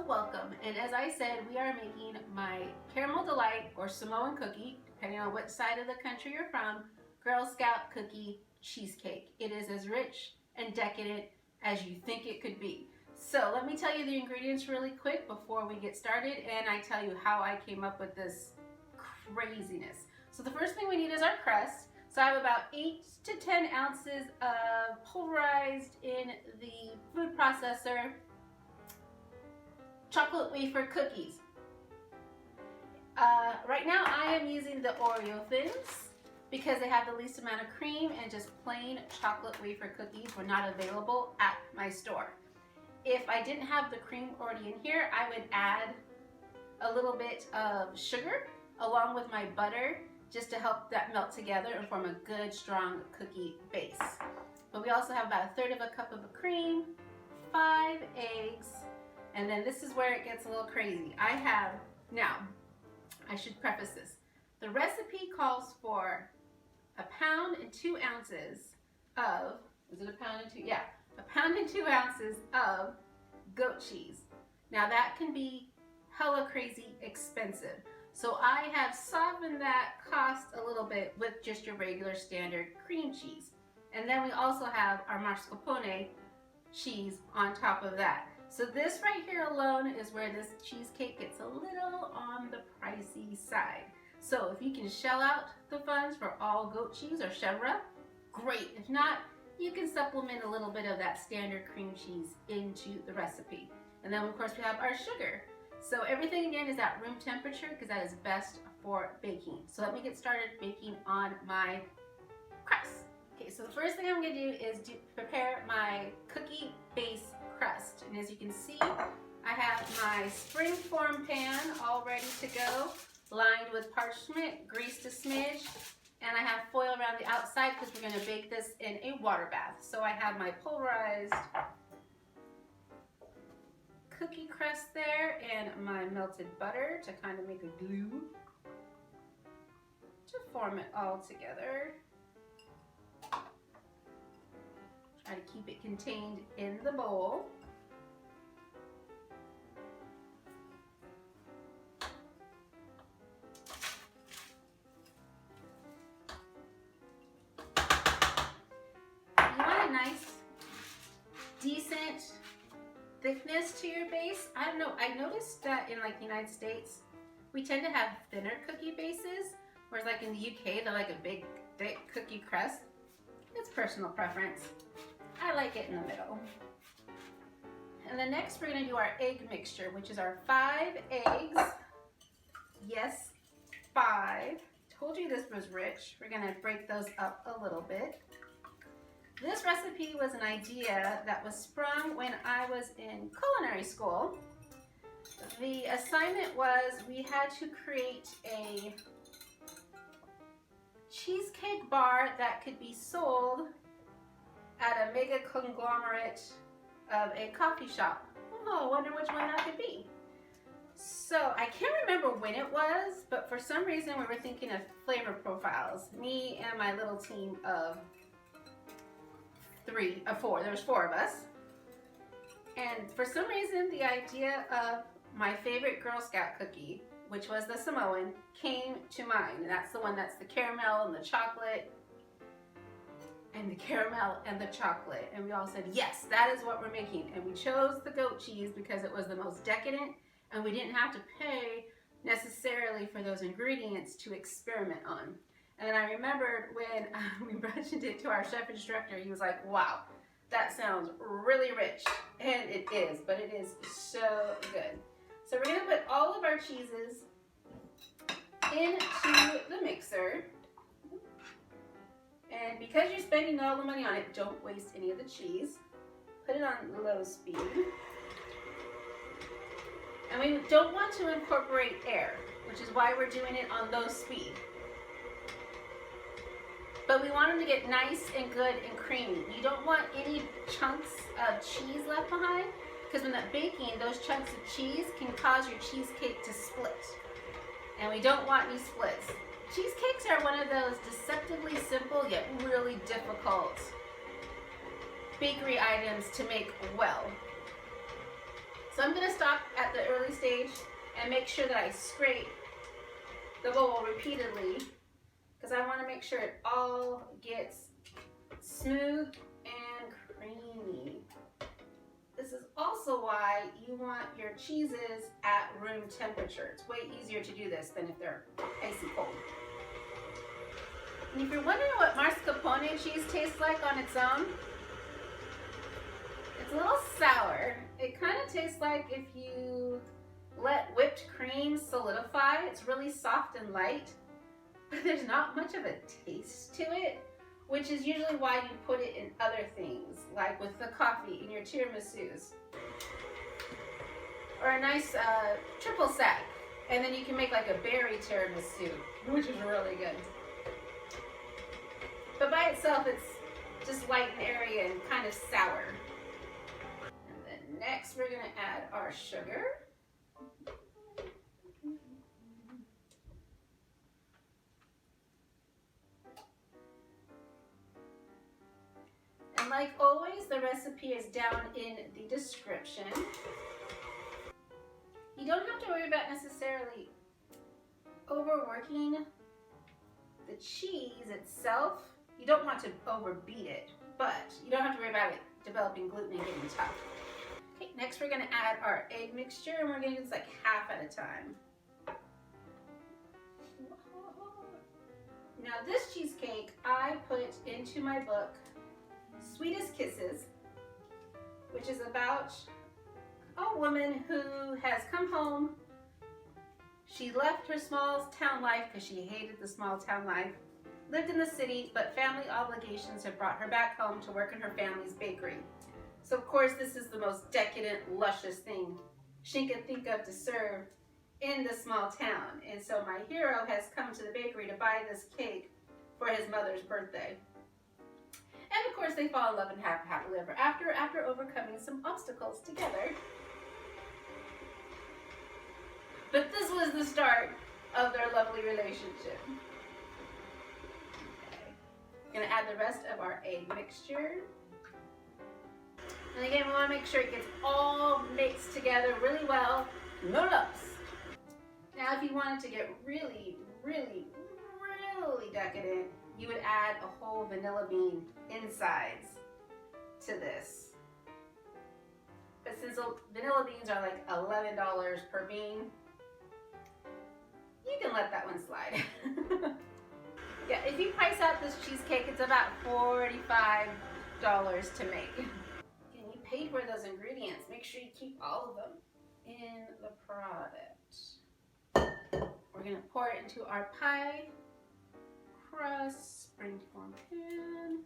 welcome, and as I said, we are making my Caramel Delight or Samoan cookie, depending on which side of the country you're from, Girl Scout cookie cheesecake. It is as rich and decadent as you think it could be. So let me tell you the ingredients really quick before we get started, and I tell you how I came up with this craziness. So the first thing we need is our crust. So I have about 8 to 10 ounces of pulverized in the food processor chocolate wafer cookies. Right now I am using the Oreo thins because they have the least amount of cream, and just plain chocolate wafer cookies were not available at my store. If I didn't have the cream already in here, I would add a little bit of sugar along with my butter just to help that melt together and form a good strong cookie base. But we also have about 1/3 of a cup of cream, 5 eggs, and then this is where it gets a little crazy. Now, I should preface this. The recipe calls for 1 pound and 2 ounces of, is it 1 pound and 2? Yeah, 1 pound and 2 ounces of goat cheese. Now that can be hella crazy expensive. So I have softened that cost a little bit with just your regular standard cream cheese. And then we also have our mascarpone cheese on top of that. So this right here alone is where this cheesecake gets a little on the pricey side. So if you can shell out the funds for all goat cheese or Chevre, great. If not, you can supplement a little bit of that standard cream cheese into the recipe. And then of course we have our sugar. So everything again is at room temperature because that is best for baking. So let me get started baking on my crust. Okay, so the first thing I'm going to do is prepare my cookie base crust. And as you can see, I have my spring form pan all ready to go, lined with parchment, greased a smidge, and I have foil around the outside because we're going to bake this in a water bath. So I have my pulverized cookie crust there and my melted butter to kind of make a glue to form it all together. Try to keep it contained in the bowl. You want a nice, decent thickness to your base. I don't know, I noticed that in like the United States, we tend to have thinner cookie bases, whereas like in the UK, they're like a big, thick cookie crust. It's personal preference. I like it in the middle. And then next we're gonna do our egg mixture, which is our 5 eggs. Yes, 5. Told you this was rich. We're gonna break those up a little bit. This recipe was an idea that was sprung when I was in culinary school. The assignment was we had to create a cheesecake bar that could be sold at a mega conglomerate of a coffee shop. Oh, I wonder which one that could be. So I can't remember when it was, but for some reason we were thinking of flavor profiles. Me and my little team of 4. There was 4 of us. And for some reason, the idea of my favorite Girl Scout cookie, which was the Samoan, came to mind. And that's the one that's the caramel and the chocolate, and the caramel and the chocolate. And we all said, yes, that is what we're making. And we chose the goat cheese because it was the most decadent, and we didn't have to pay necessarily for those ingredients to experiment on. And then I remembered when we mentioned it to our chef instructor, he was like, wow, that sounds really rich. And it is, but it is so good. So we're gonna put all of our cheeses into the mixer. And because you're spending all the money on it, don't waste any of the cheese. Put it on low speed. And we don't want to incorporate air, which is why we're doing it on low speed. But we want them to get nice and good and creamy. You don't want any chunks of cheese left behind, because when they're baking, those chunks of cheese can cause your cheesecake to split. And we don't want any splits. Cheesecakes are one of those deceptively simple yet really difficult bakery items to make well. So I'm going to stop at the stage and make sure that I scrape the bowl repeatedly because I want to make sure it all gets smooth and creamy. This is also why you want your cheeses at room temperature. It's way easier to do this than if they're icy cold. And if you're wondering what mascarpone cheese tastes like on its own, it's a little sour. It kind of tastes like if you let whipped cream solidify. It's really soft and light, but there's not much of a taste to it, which is usually why you put it in other things, like with the coffee in your tiramisus. Or a nice triple sec, and then you can make like a berry tiramisu, which is really good. But by itself, it's just light and airy and kind of sour. And then next, we're gonna add our sugar. And like always, the recipe is down in the description. You don't have to worry about necessarily overworking the cheese itself. You don't want to overbeat it, but you don't have to worry about it developing gluten and getting tough. Okay, next we're gonna add our egg mixture, and we're gonna do this like half at a time. Now this cheesecake I put into my book, Sweetest Kisses, which is about a woman who has come home. She left her small town life because she hated the small town life, lived in the city, but family obligations have brought her back home to work in her family's bakery. So of course this is the most decadent, luscious thing she could think of to serve in the small town. And so my hero has come to the bakery to buy this cake for his mother's birthday. And of course they fall in love and have happily ever after overcoming some obstacles together. But this was the start of their lovely relationship. Okay. Gonna add the rest of our egg mixture. And again, we wanna make sure it gets all mixed together really well. No lumps. Now if you wanted to get really, really, really decadent, you would add a whole vanilla bean insides to this. But since vanilla beans are like $11 per bean, you can let that one slide. Yeah, if you price out this cheesecake, it's about $45 to make. And you paid for those ingredients. Make sure you keep all of them in the product. We're gonna pour it into our pie crust, springform pan.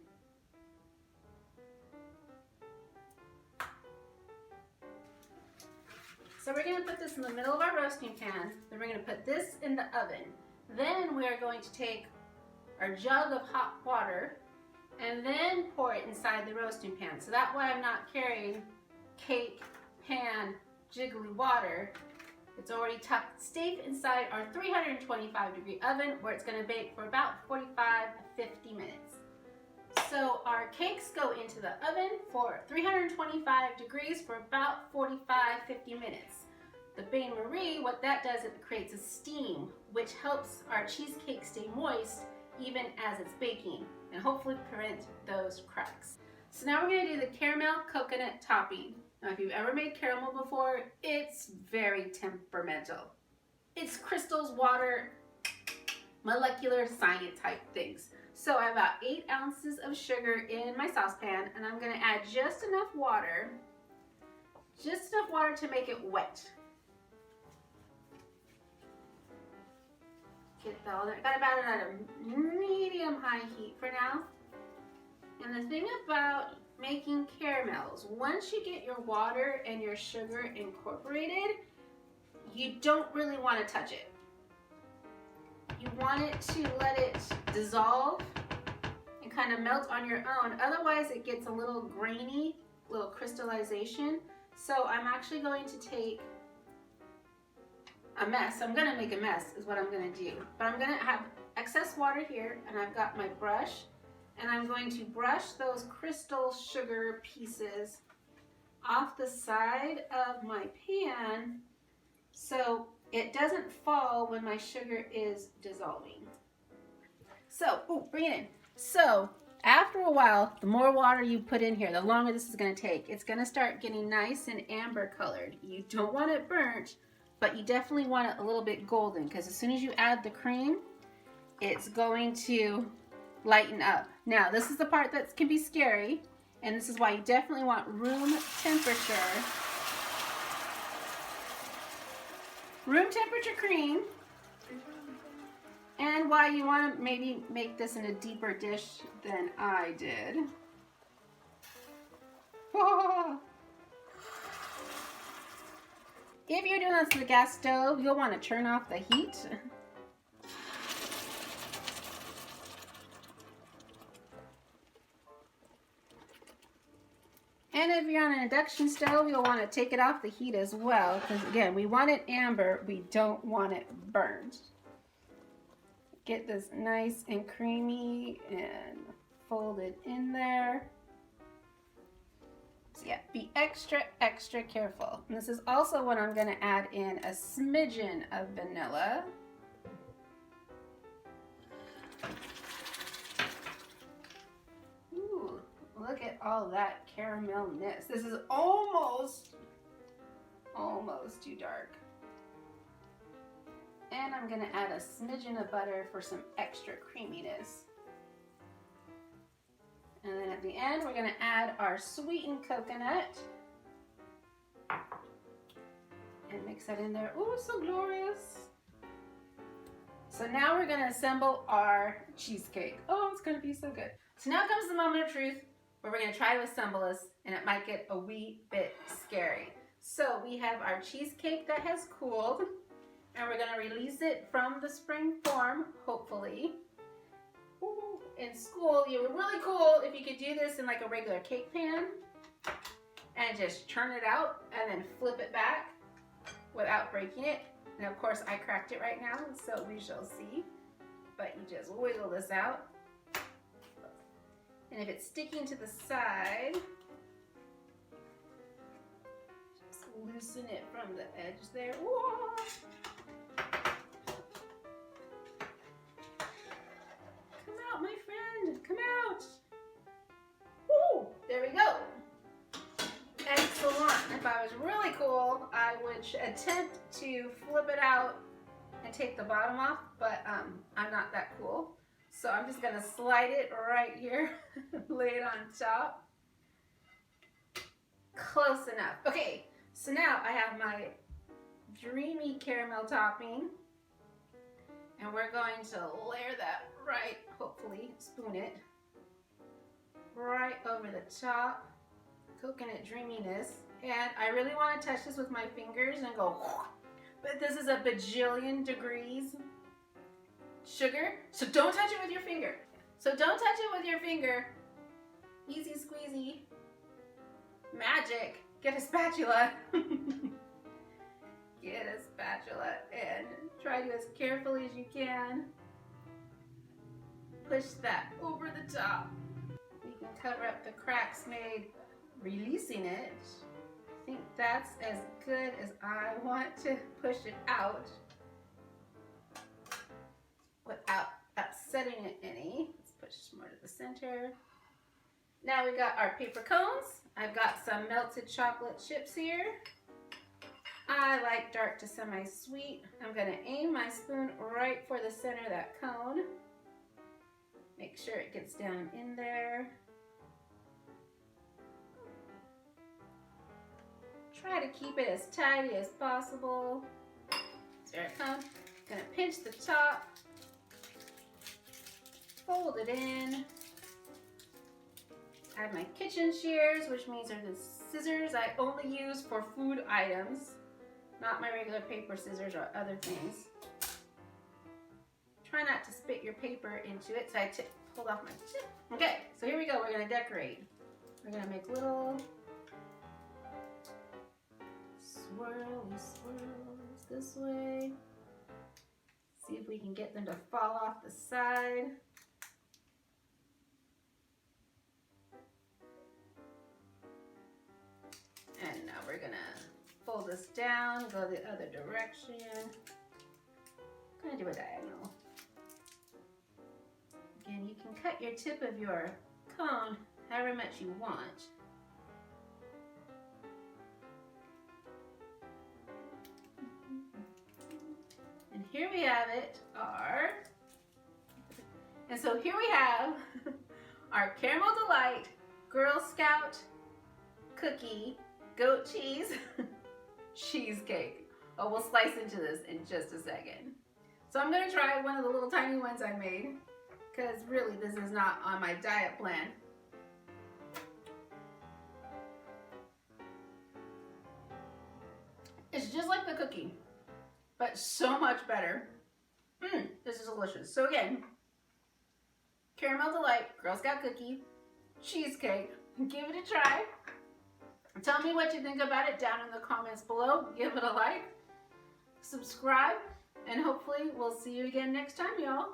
So we're going to put this in the middle of our roasting pan. Then we're going to put this in the oven. Then we are going to take our jug of hot water and then pour it inside the roasting pan. So that way I'm not carrying cake, pan, jiggly water. It's already tucked safe inside our 325-degree oven where it's going to bake for about 45 to 50 minutes. So our cakes go into the oven for 325 degrees for about 45-50 minutes. The bain-marie, what that does, it creates a steam, which helps our cheesecake stay moist even as it's baking and hopefully prevent those cracks. So now we're going to do the caramel coconut topping. Now if you've ever made caramel before, it's very temperamental. It's crystals, water, molecular science type things. So I have about 8 ounces of sugar in my saucepan, and I'm going to add just enough water to make it wet. Get that all there. Got about it at a medium-high heat for now. And the thing about making caramels, once you get your water and your sugar incorporated, you don't really want to touch it. You want it to let it dissolve and kind of melt on your own. Otherwise it gets a little grainy, little crystallization. So I'm actually going to take a mess. I'm going to make a mess is what I'm going to do. But I'm going to have excess water here, and I've got my brush, and I'm going to brush those crystal sugar pieces off the side of my pan so it doesn't fall when my sugar is dissolving. So, bring it in. So, after a while, the more water you put in here, the longer this is going to take. It's going to start getting nice and amber colored. You don't want it burnt, but you definitely want it a little bit golden, because as soon as you add the cream, it's going to lighten up. Now, this is the part that can be scary, and this is why you definitely want room temperature cream, and why you want to maybe make this in a deeper dish than I did. If you're doing this on the gas stove, you'll want to turn off the heat. And if you're on an induction stove, you'll want to take it off the heat as well, because again, we want it amber, we don't want it burned. Get this nice and creamy and fold it in there. So yeah, be extra, extra careful. And this is also when I'm gonna add in a smidgen of vanilla. Ooh, look at all that caramelness. This is almost too dark. And I'm gonna add a smidgen of butter for some extra creaminess. And then at the end, we're gonna add our sweetened coconut. And mix that in there. Ooh, so glorious. So now we're gonna assemble our cheesecake. Oh, it's gonna be so good. So now comes the moment of truth, where we're gonna try to assemble this, and it might get a wee bit scary. So we have our cheesecake that has cooled, and we're gonna release it from the spring form, hopefully. Ooh. In school, you were really cool if you could do this in like a regular cake pan and just turn it out and then flip it back without breaking it. And of course, I cracked it right now, so we shall see. But you just wiggle this out. And if it's sticking to the side, just loosen it from the edge there. Whoa. Come out, my friend, come out. Woo, there we go. Excellent. If I was really cool, I would attempt to flip it out and take the bottom off, but I'm not that cool. So I'm just gonna slide it right here, lay it on top. Close enough. Okay, so now I have my dreamy caramel topping, and we're going to layer that right, hopefully, spoon it, right over the top. Coconut dreaminess. And I really want to touch this with my fingers and go, but this is a bajillion degrees sugar, so don't touch it with your finger. So don't touch it with your finger. Easy squeezy. Magic. Get a spatula. Get a spatula and try to, as carefully as you can, push that over the top. You can cover up the cracks made releasing it. I think that's as good as I want to push it out without upsetting it any. Let's push more to the center. Now we got our paper cones. I've got some melted chocolate chips here. I like dark to semi-sweet. I'm gonna aim my spoon right for the center of that cone. Make sure it gets down in there. Try to keep it as tidy as possible. There it comes. Gonna pinch the top, fold it in. I have my kitchen shears, which means they're the scissors I only use for food items, not my regular paper scissors or other things. Try not to spit your paper into it, so I pulled off my tip. Okay, so here we go. We're gonna decorate. We're gonna make little swirly swirls this way. See if we can get them to fall off the side. And now we're gonna fold this down, go the other direction. I'm gonna do a diagonal. Again, you can cut your tip of your cone however much you want. And here we have it, so here we have our Caramel Delight Girl Scout cookie goat cheese cheesecake. Oh, we'll slice into this in just a second. So I'm gonna try one of the little tiny ones I made, because really this is not on my diet plan. It's just like the cookie, but so much better. This is delicious. So again, Caramel Delight Girl Scout cookie cheesecake. Give it a try. Tell me what you think about it down in the comments below. Give it a like, subscribe, and hopefully we'll see you again next time, y'all.